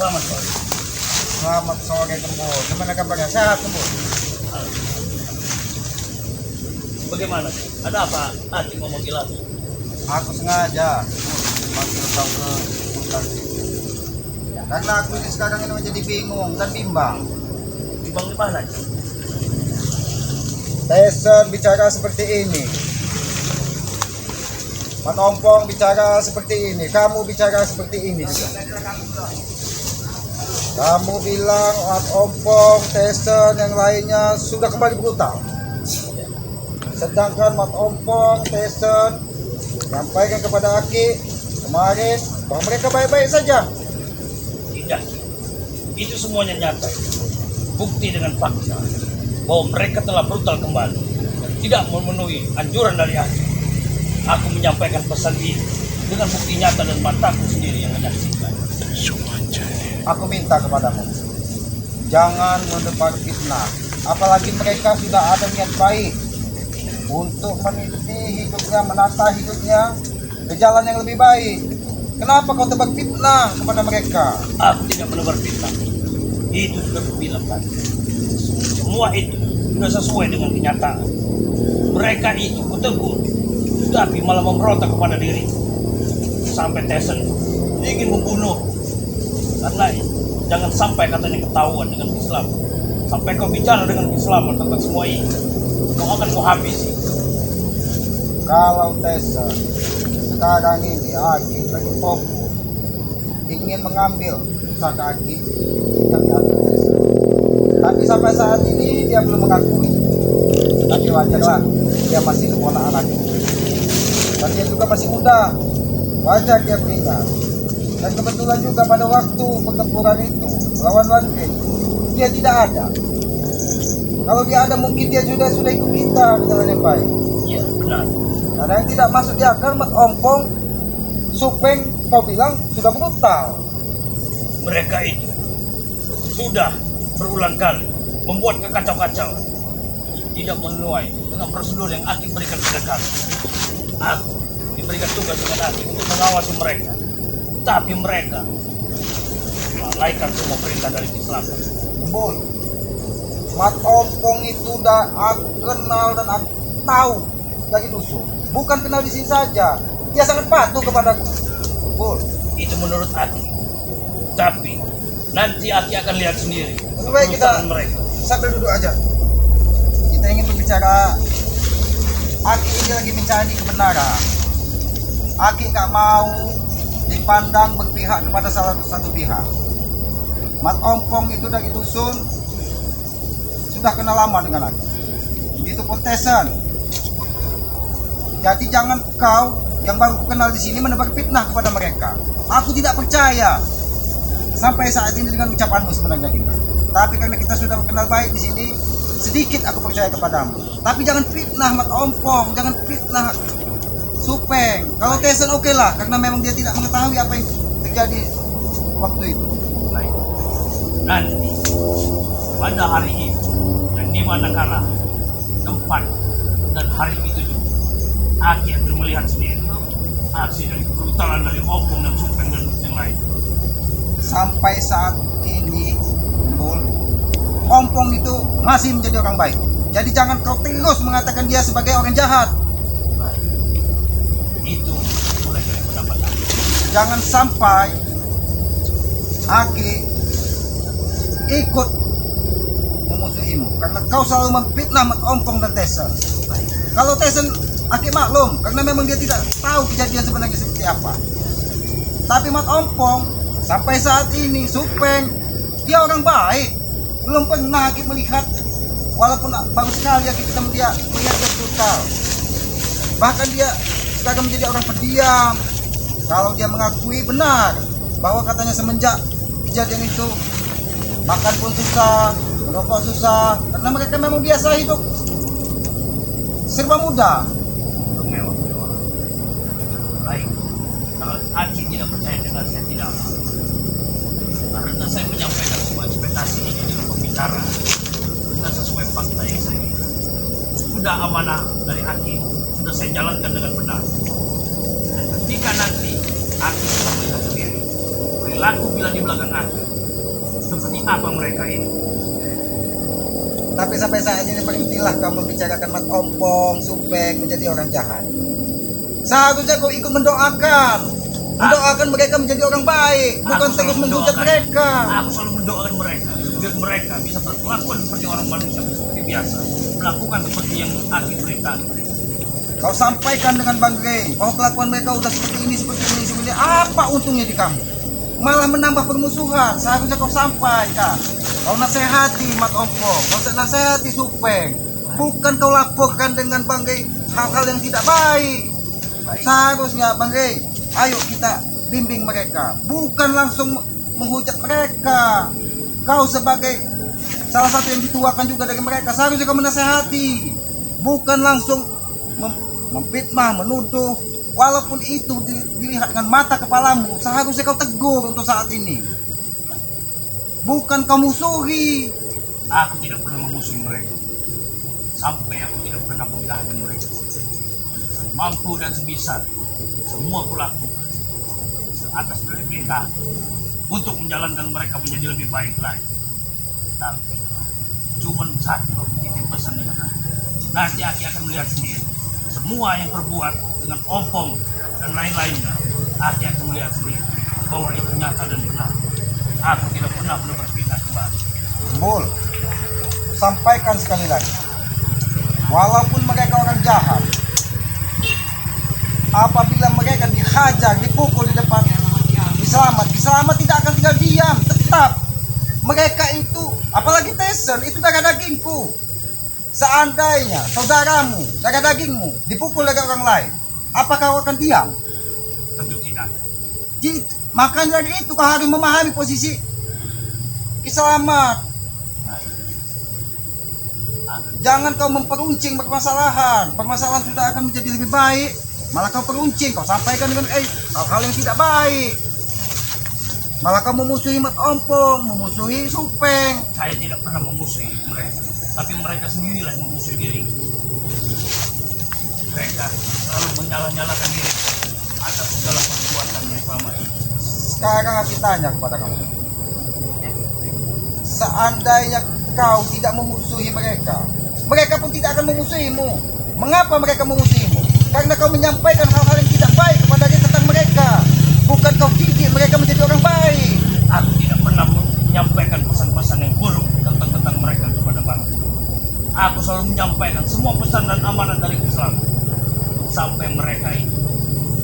Selamat sore. Selamat sore Kembul. Gimana kabarnya? Sehat Kembul? Bagaimana? Ada apa? Aki mau manggil aku. Aku sengaja manggil kau ke hutan. Karena aku ini sekarang ini menjadi bingung dan bimbang. Bimbang di mana? Tyson bicara seperti ini. Mat Ompong bicara seperti ini. Kamu bicara seperti ini juga. Kamu bilang Mat Ompong, Tyson, yang lainnya sudah kembali brutal. Sedangkan Mat Ompong, Tyson menyampaikan kepada Aki kemarin bahwa mereka baik-baik saja. Tidak. Itu semuanya nyata. Bukti dengan fakta bahwa mereka telah brutal kembali dan tidak memenuhi anjuran dari Aki. Aku menyampaikan pesan ini dengan bukti nyata dan mataku sendiri yang menyaksikan. Aku minta kepadamu, jangan mendebar fitnah. Apalagi mereka sudah ada niat baik untuk meniti hidupnya, menata hidupnya ke jalan yang lebih baik. Kenapa kau tebar fitnah kepada mereka? Aku tidak menebar fitnah. Itu sudah kubilang tadi. Semua itu sudah sesuai dengan kenyataan. Mereka itu kutegur, tapi malah memberontak kepada diri. Sampai Tyson ingin membunuh. Karena jangan sampai katanya ketahuan dengan Islam. Sampai kau bicara dengan Islam tentang semua ini, kau akan kau habisi. Kalau Tyson sekarang ini Aki lagi fokus ingin mengambil usaha Aki yang diambil Tyson. Tapi sampai saat ini dia belum mengakui. Tapi wajarlah, dia masih keponakan Aki. Dan dia juga masih muda. Wajar dia beringat. Dan kebetulan juga pada waktu pertempuran itu lawan Wanpin, dia tidak ada. Kalau dia ada mungkin dia sudah ikut kita ke jalan yang baik. Iya benar. Karena yang tidak masuk di akal Mat Ompong, Supeng kau bilang sudah brutal. Mereka itu sudah berulang kali membuat kekacau-kacauan, tidak menuai dengan prosedur yang Aki berikan pada kami. Aku diberikan tugas dengan Aki untuk mengawasi mereka, tapi mereka melalaikan semua perintah dari Islam. Kembul, Mat Ompong itu udah aku kenal dan aku tahu dari dusun. Bukan kenal di sini saja, dia sangat patuh kepadaku. Kembul, Itu menurut Aki. Tapi nanti Aki akan lihat sendiri. lebih baik kita mereka. sambil duduk aja. Kita ingin berbicara. Aki ini lagi mencari kebenaran. Aki nggak mau dipandang berpihak kepada salah satu pihak. Mat Ompong itu dari dusun sudah kenal lama dengan Aki. Begitu pun Tyson. Jadi jangan kau yang baru kenal di sini menebar fitnah kepada mereka. Aku tidak percaya sampai saat ini dengan ucapanmu sebenarnya kita. Tapi karena kita sudah kenal baik di sini, sedikit aku percaya kepadamu. Tapi jangan fitnah Mat Ompong, jangan fitnah Supeng. Kalau Tyson oke lah, karena memang dia tidak mengetahui apa yang terjadi waktu itu. Baik. Nanti pada hari ini dan di mana kala tempat dan hari itu juga Aki akan melihat sendiri aksi dari kebrutalan dari Ompong dan Supeng dan yang lain. Sampai saat ini, Ompong itu masih menjadi orang baik. Jadi jangan kau terus mengatakan dia sebagai orang jahat. Itu mulai dari pendapat Aki. Jangan sampai Aki ikut memusuhimu karena kau selalu memfitnah Mat Ompong dan Tyson. Kalau Tyson Aki maklum karena memang dia tidak tahu kejadian sebenarnya seperti apa. Tapi Mat Ompong sampai saat ini Supeng dia orang baik. Belum pernah Aki melihat, walaupun baru sekali Aki kita melihat dia brutal. Bahkan dia sekarang menjadi orang pendiam. Kalau dia mengakui benar bahwa katanya semenjak kejadian itu makan pun susah, merokok susah, karena mereka memang biasa hidup serba mudah. Mewah-mewah. Baik. Kalau Aki tidak percaya dengan saya tidak apa. Karena saya menyampaikan semua ekspektasi ini dengan pembicaraan dengan sesuai fakta yang saya inginkan. Sudah amanah dari Aki, sudah saya jalankan dengan benar. Dan ketika nanti Aki sudah melihat sendiri laku bila di belakang aku. Seperti apa mereka ini? Tapi sampai saat ini berhentilah kau membicarakan Mat Ompong, Supeng menjadi orang jahat. Seharusnya kau ikut mendoakan mereka menjadi orang baik, bukan terus menghujat mereka. Aku selalu mendoakan mereka, biar mereka bisa berkelakuan seperti orang manusia seperti biasa, melakukan seperti yang Aki beritahu. Kau sampaikan dengan Bang Rey bahwa kelakuan mereka udah seperti ini. Apa untungnya di kamu? Malah menambah permusuhan. Seharusnya kau sampaikan. Kau nasihati Mat Ompong, kau nasihati Supeng. Bukan kau laporkan dengan Bang Rey hal-hal yang tidak baik. Seharusnya Bang Rey, ayo kita bimbing mereka, bukan langsung menghujat mereka. Kau sebagai salah satu yang dituakan juga dari mereka, seharusnya kau menasehati, bukan langsung memfitnah, menuduh. Walaupun itu dilihat dengan mata kepalamu, seharusnya kau tegur untuk saat ini, bukan kau musuhi. Aku tidak pernah memusuhi mereka, sampai aku tidak pernah mengganggu mereka. Mampu dan sebisa semua aku lakukan atas perintah untuk menjalankan mereka menjadi lebih baik lagi. Tapi cuma satu titip pesan dengan aku. Nanti Aki akan melihat sendiri semua yang perbuat dengan Ompong dan lain-lainnya. Aki akan melihat sendiri bahwa itu nyata dan benar. Aku tidak pernah berpindah kembali. Bul, sampaikan sekali lagi, walaupun mereka orang jahat, apabila mereka dihajar, dipukul di depan Kiselamat tidak akan tinggal diam. Tetap mereka itu, apalagi Tyson, itu darah dagingku. Seandainya saudaramu, darah dagingmu dipukul oleh orang lain, apakah kau akan diam? Tentu tidak. Jadi, makanya dari itu kau harus memahami posisi Kiselamat. Jangan kau memperuncing permasalahan sudah akan menjadi lebih baik, malah kau peruncing, kau sampaikan dengan hal-hal yang tidak baik. Malah kau memusuhi Mat Ompong, memusuhi Supeng. Saya tidak pernah memusuhi mereka, tapi mereka sendirilah yang memusuhi diri. Mereka selalu menyalah-nyalakan diri atas segala perbuatannya selama ini. Sekarang aku tanya kepada kamu, seandainya kau tidak memusuhi mereka, mereka pun tidak akan memusuhimu. Mengapa mereka memusuhimu? Karena kau menyampaikan hal-hal yang tidak baik kepada dia tentang mereka. Bukan kau didik mereka menjadi orang baik. Aku tidak pernah menyampaikan pesan-pesan yang buruk tentang mereka kepada bangsa. Aku selalu menyampaikan semua pesan dan amanat dari Islam. Sampai mereka itu,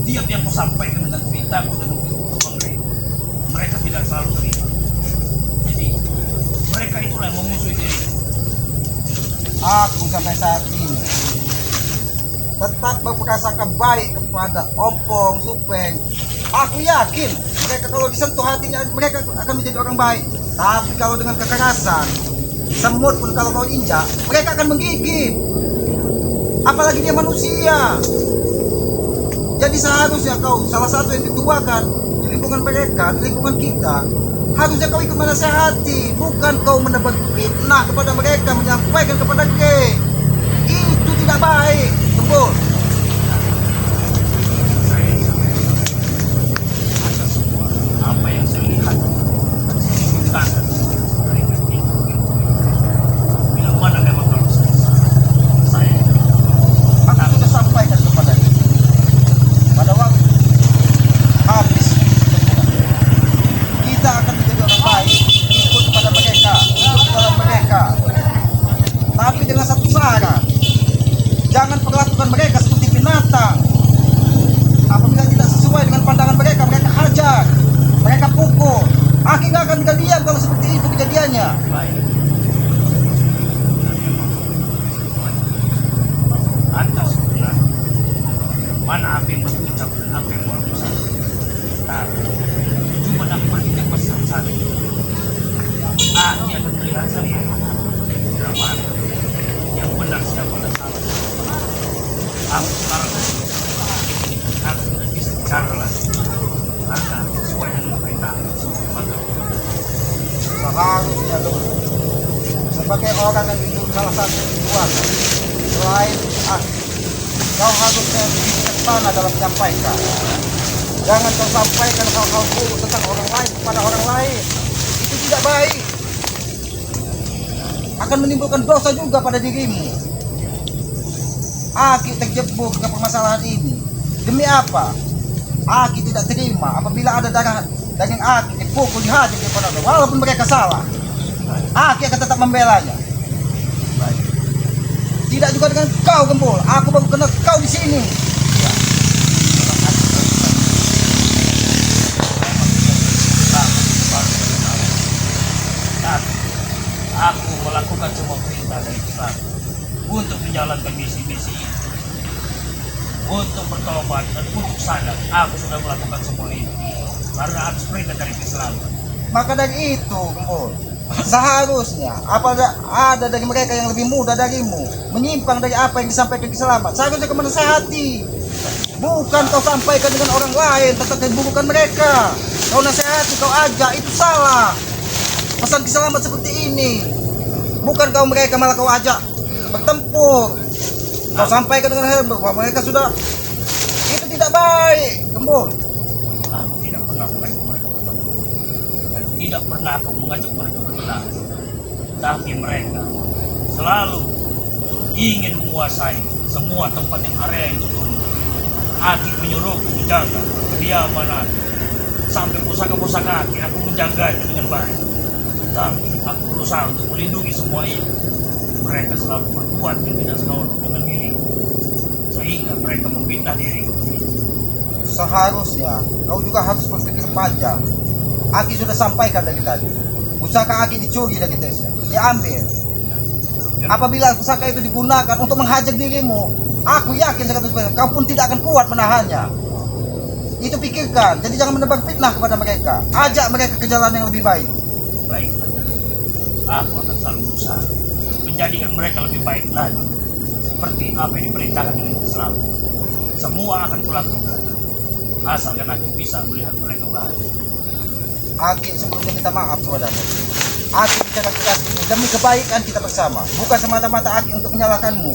tiap yang kusampaikan dengan ceritaku dengan kehidupan mereka tidak selalu terima. Jadi mereka itulah yang memusuhi diri. Aku sampai saat ini tetap berprasangka baik kepada Ompong, Supeng. Aku yakin mereka kalau disentuh hatinya mereka akan menjadi orang baik. Tapi kalau dengan kekerasan, semut pun kalau kau injak, mereka akan menggigit. Apalagi dia manusia. Jadi seharusnya kau salah satu yang dituakan di lingkungan mereka, di lingkungan kita, harusnya kau ikut menasehati, bukan kau menebar fitnah kepada mereka, menyampaikan kepada mereka. Itu tidak baik, betul. Atas semua apa yang saya lihat dan saya inginkan dari itu. Bila mana memang kalau saya Aku sudah sampaikan kepada dia. Pada waktu habis kita akan menjadi orang baik, ikut kepada mereka, ikut kepada mereka. Tapi dengan satu syarat, jangan perlakukan mereka seperti binatang. Apabila tidak sesuai dengan pandangan mereka, mereka hajar, mereka pukul. Aki nggak akan tinggal diam kalau seperti itu kejadiannya. baik. Atas benar mana apa yang berucap dan apa yang berusaha. Tapi cuma aku berpikir pesan satu. Aki akan melihat sendiri berapa yang benar siapa dan salah. Aku sekarang harus tidak bisa bicara lagi karena sesuai dengan perintah. Maka Seharusnya tuh sebagai orang yang itu salah satu dituakan selain kau harusnya bijaksana dalam menyampaikan. Jangan kau sampaikan hal-hal buruk tentang orang lain kepada orang lain. Itu tidak baik. Akan menimbulkan dosa juga pada dirimu. Aki terjebak ke permasalahan ini. Demi apa? Aki tidak terima apabila ada daging Aki dipukul, dihajar di depan orang. Walaupun mereka salah, Aki akan tetap membelanya. Tidak juga dengan kau, Gembul. Aku baru kenal kau di sini. Aku melakukan semua perintah dari Islam untuk menjalankan misi-misi ini. Untuk bertobat dan untuk sadar, aku sudah melakukan semua ini karena atas perintah dari Islam. Maka dari itu, Gembul, seharusnya apabila ada dari mereka yang lebih muda darimu menyimpang dari apa yang disampaikan Islam, seharusnya kau menasehati. Bukan kau sampaikan dengan orang lain tentang keburukan mereka. Kau nasihati, kau ajak, itu salah. Pesan keselamat seperti ini. Bukan kau mereka malah kau ajak bertempur. Kau sampaikan dengan hal bahwa mereka sudah, itu tidak baik, Gembul. Aku tidak pernah mengajak mereka bertemu dan tidak pernah aku mengajak mereka berkenal. Tapi mereka selalu ingin menguasai semua tempat yang area yang tertunggu. Aki menyuruhku menjaga kediaman Aki. Sampai pusaka-pusaka Aki aku menjaganya dengan baik. Tapi aku berusaha untuk melindungi semua ini. Mereka selalu berbuat yang tidak senonoh dengan diri, sehingga mereka memfitnah diriku. Seharusnya kau juga harus berpikir panjang. Aki sudah sampaikan dari tadi. Pusaka Aki dicuri dari Tessa, diambil. Apabila pusaka itu digunakan untuk menghajar dirimu, aku yakin 100% kau pun tidak akan kuat menahannya. Itu pikirkan. Jadi jangan menebar fitnah kepada mereka. Ajak mereka ke jalan yang lebih baik. Baik, aku akan selalu berusaha menjadikan mereka lebih baik lagi, seperti apa yang diperintahkan oleh Islam. Semua akan kulakukan, asalkan aku bisa melihat mereka bahagia. Aki sebelumnya minta maaf kepadamu. Aki bicara keras ini demi kebaikan kita bersama, bukan semata-mata Aki untuk menyalahkanmu.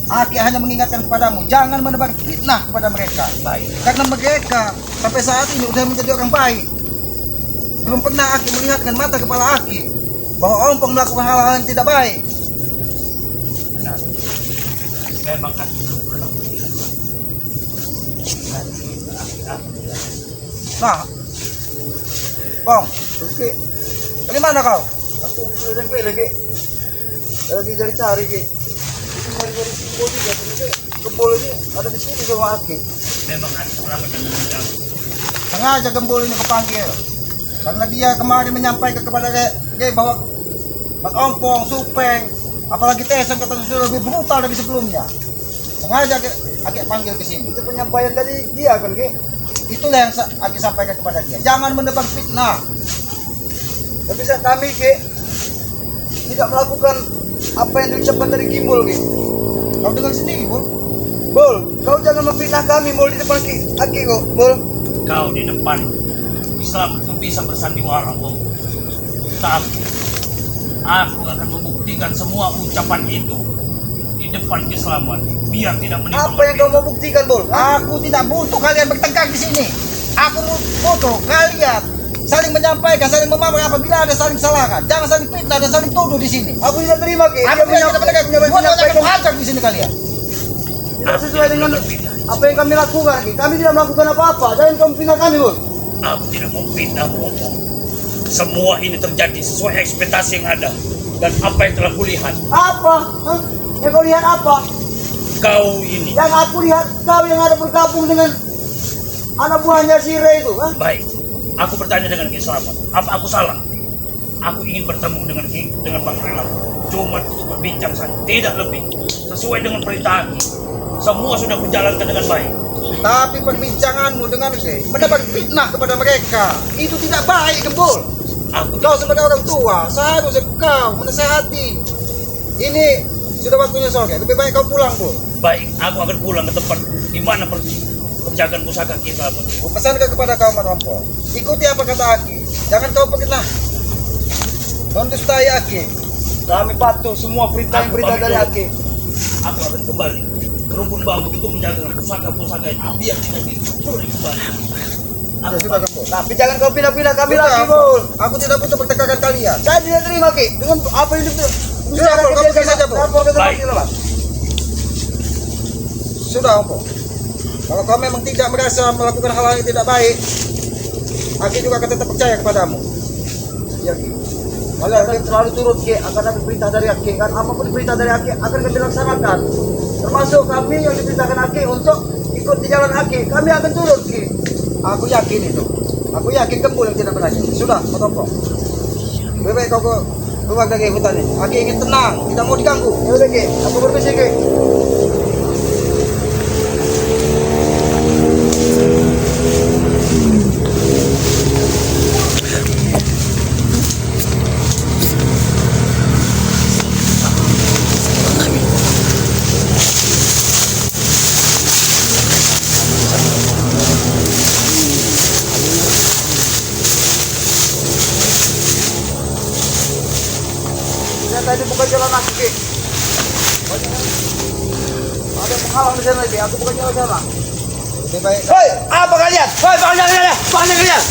Aki hanya mengingatkan kepadamu, jangan menebar fitnah kepada mereka. Baik, Karena mereka sampai saat ini sudah menjadi orang baik. Belum pernah Aki melihat dengan mata kepala Aki bahwa Ompong melakukan hal-hal yang tidak baik. benar. Memang aku belum pernah melihat. Aku melihat. Nah, Bang, Ki, dari mana kau? Aku pilih lagi. Lagi cari-cari Ki. Itu cari-cari Gembul juga. Ternyata Gembul ini ada di sini sama Aki. Memang aku pernah mendengar kamu. Sengaja Gembul ini kepanggil karena dia kemarin menyampaikan kepada Ge bahwa Mas Ompong, Supeng, apalagi Tesen katanya sudah lebih brutal dari sebelumnya. Sengaja Aki panggil ke sini. Itu penyampaian dari dia kan Ki. Itulah yang Aki sampaikan kepada dia. Jangan menebar fitnah. Tapi kami Ki tidak melakukan apa yang diucapkan dari Gembul Ki. Kau dengar sendiri, Bul. Bol, kau jangan memfitnah kami Bol di depan Aki kok, Bol. Kau di depan Islam itu bisa bersandiwara, Bung. Tapi aku akan membuktikan semua ucapan itu di depan keislaman, biar tidak menimbulkan. Apa yang kau mau buktikan, Bol? Aku tidak butuh kalian bertengkar di sini. Aku butuh kalian saling menyampaikan, saling memaafkan apabila ada saling salahkan. Jangan saling fitnah dan saling tuduh di sini. Aku tidak terima Ki. Aku tidak mendengar. Buat akan hajar di sini kalian. Tidak sesuai dengan apa yang kami lakukan Ki. Kami tidak melakukan apa-apa. Jangan kau fitnah kami, Bol. Aku tidak mau fitnah, Bung. Semua ini terjadi sesuai ekspektasi yang ada dan apa yang telah kulihat. Apa? Hah? Yang kau lihat apa? Kau ini. Yang aku lihat kau yang ada bergabung dengan anak buahnya si Ray itu. Hah? Baik, aku bertanya dengan keislaman. Apa aku salah? Aku ingin bertemu dengan Bang Relam. Cuma untuk berbincang saja, tidak lebih. Sesuai dengan perintah aku. Semua sudah berjalankan dengan baik. Tapi perbincanganmu dengan Ge menebar fitnah kepada mereka. Itu tidak baik, Gembul. Kau sebagai orang tua, seharusnya kau menasehati. Ini sudah waktunya sore. Lebih baik kau pulang, Bul. Baik, aku akan pulang ke tempat di mana penjagaan pusaka kita. Ku pesankan kepada kau, Mas Ompong. Ikuti apa kata Aki. Jangan kau fitnah. Mendustai Aki. Kami patuh semua perintah-perintah dari Aki. Aku akan kembali ke rumpun bambu untuk menjaga pusaka-pusaka itu biar tidak dicuri kembali. Ya sudah Gembul. Tapi jangan kau pindah-pindah kami Sudah, lagi, Ampong. Bol. Aku tidak butuh pertengkaran kalian. Saya tidak terima, Ki. Dengan apa yang Sudah, Bol, kau pergi saja, Bol. Lapor ke tempat Baik. ini, Mas. Sudah Ampong. Kalau kau memang tidak merasa melakukan hal-hal yang tidak baik, Aki juga akan tetap percaya kepadamu. Ya, Ki. Kalian akan selalu turut, Ki. Akan ada perintah dari Aki. Kan apapun perintah dari Aki akan kami laksanakan. Termasuk kami yang diperintahkan Aki untuk ikut di jalan Aki. Kami akan turut, Ki. Aku yakin itu. Aku yakin Gembul yang tidak berani. Sudah, kau tompok. Lebih baik kau keluar dari hutan ini. Aki ingin tenang, tidak mau diganggu. Ya udah, Ki. Aku permisi, Ki. Tadi bukan jalan aku, Ki. Ada penghalang di sana, Ki. Aku bukan jalan sana. Lebih baik Hei, apa kalian? Hei, panjang kalian! Panjang kalian!